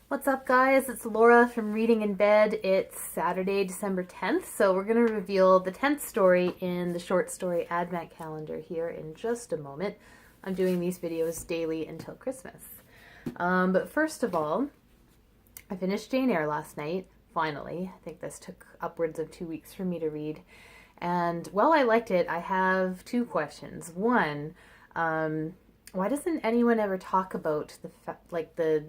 What's up, guys? It's Laura from Reading in Bed. It's Saturday, December 10th, so we're going to reveal the 10th story in the short story advent calendar here in just a moment. I'm doing these videos daily until Christmas. But first of all, I finished Jane Eyre last night, finally. I think this took upwards of 2 weeks for me to read. And while I liked it, I have two questions. One, why doesn't anyone ever talk about the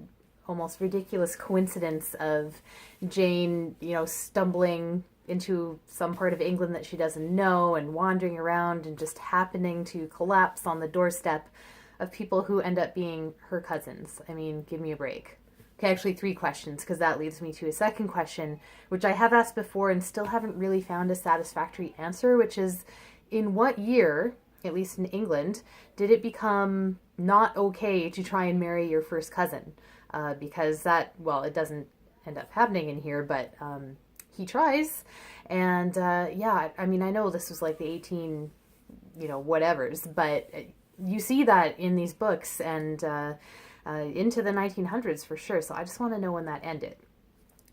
almost ridiculous coincidence of Jane, stumbling into some part of England that she doesn't know and wandering around and just happening to collapse on the doorstep of people who end up being her cousins? I mean, give me a break. Okay, actually three questions, because that leads me to a second question, which I have asked before and still haven't really found a satisfactory answer, which is, in what year, at least in England, did it become not okay to try and marry your first cousin? Because that, well, it doesn't end up happening in here, but he tries. And yeah, I mean, I know this was like the 18, whatevers, but you see that in these books and into the 1900s for sure. So I just want to know when that ended.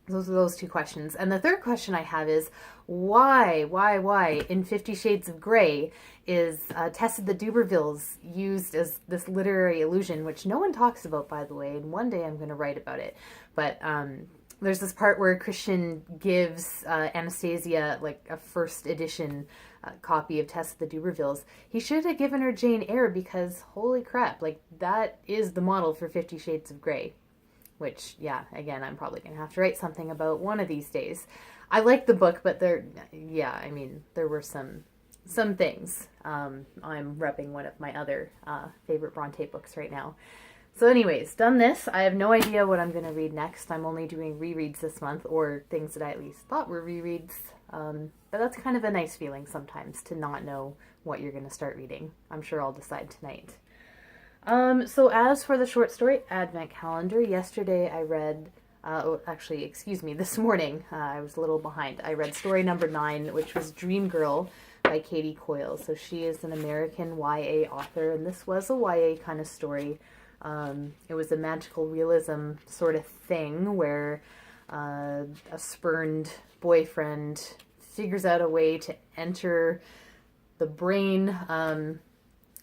Those are those two questions. And the third question I have is, why in 50 Shades of Grey is Tessa de Duberville's used as this literary illusion, which no one talks about, by the way, and one day I'm going to write about it. But there's this part where Christian gives Anastasia like a first edition copy of Tessa de Duberville's. He should have given her Jane Eyre, because holy crap, like that is the model for 50 Shades of Grey. Which, yeah, again, I'm probably going to have to write something about one of these days. I like the book, but there were some things. I'm repping one of my other favorite Bronte books right now. So anyways, done this. I have no idea what I'm going to read next. I'm only doing rereads this month, or things that I at least thought were rereads. But that's kind of a nice feeling sometimes, to not know what you're going to start reading. I'm sure I'll decide tonight. So as for the short story advent calendar, yesterday I read, this morning, I was a little behind. I read story number 9, which was Dream Girl by Katie Coyle. So she is an American YA author, and this was a YA kind of story. It was a magical realism sort of thing where a spurned boyfriend figures out a way to enter the brain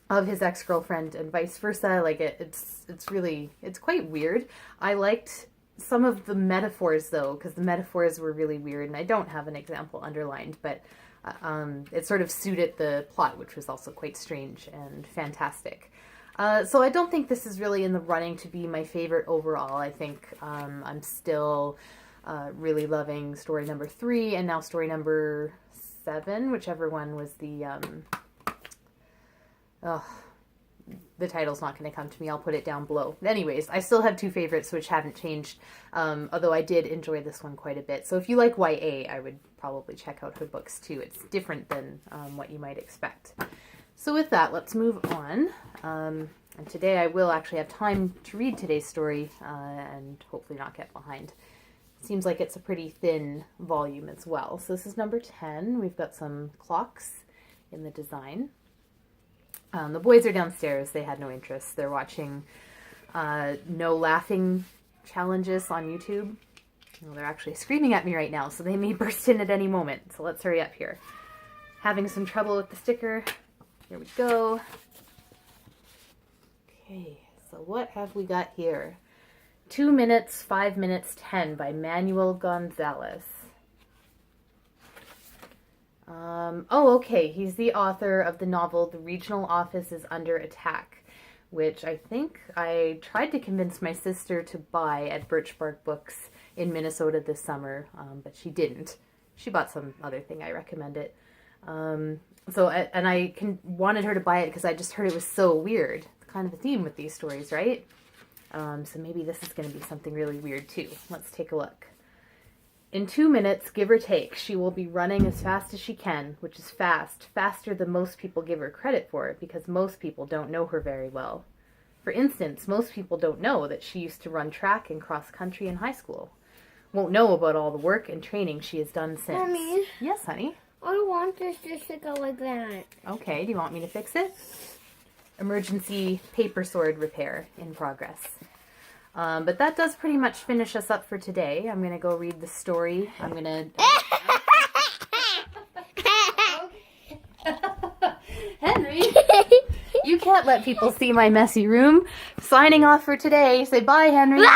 of his ex-girlfriend and vice versa. Like it's quite weird. I liked some of the metaphors though, because the metaphors were really weird, and I don't have an example underlined, but it sort of suited the plot, which was also quite strange and fantastic. So I don't think this is really in the running to be my favorite overall. I think I'm still really loving story number 3 and now story number 7, whichever one was the title's not going to come to me. I'll put it down below. Anyways, I still have 2 favorites which haven't changed, although I did enjoy this one quite a bit. So if you like YA, I would probably check out her books too. It's different than what you might expect. So with that, let's move on. And today I will actually have time to read today's story and hopefully not get behind. Seems like it's a pretty thin volume as well. So this is number 10. We've got some clocks in the design. The boys are downstairs. They had no interest. They're watching no laughing challenges on YouTube. Well, they're actually screaming at me right now, so they may burst in at any moment. So let's hurry up here. Having some trouble with the sticker. Here we go. Okay, so what have we got here? 2 minutes, 5 minutes, 10 by Manuel Gonzalez. Okay, he's the author of the novel The Regional Office is Under Attack, which I think I tried to convince my sister to buy at Birch Bark Books in Minnesota this summer, but she didn't. She bought some other thing I recommended. I wanted her to buy it because I just heard it was so weird. It's kind of a theme with these stories, right? So maybe this is going to be something really weird too. Let's take a look. In 2 minutes, give or take, she will be running as fast as she can, which is faster than most people give her credit for, because most people don't know her very well. For instance, most people don't know that she used to run track and cross country in high school. Won't know about all the work and training she has done since. Mommy? Yes, honey? I don't want this just to go like that. Okay, do you want me to fix it? Emergency paper sword repair in progress. But that does pretty much finish us up for today. I'm going to go read the story. I'm going to... Henry, you can't let people see my messy room. Signing off for today. Say bye, Henry.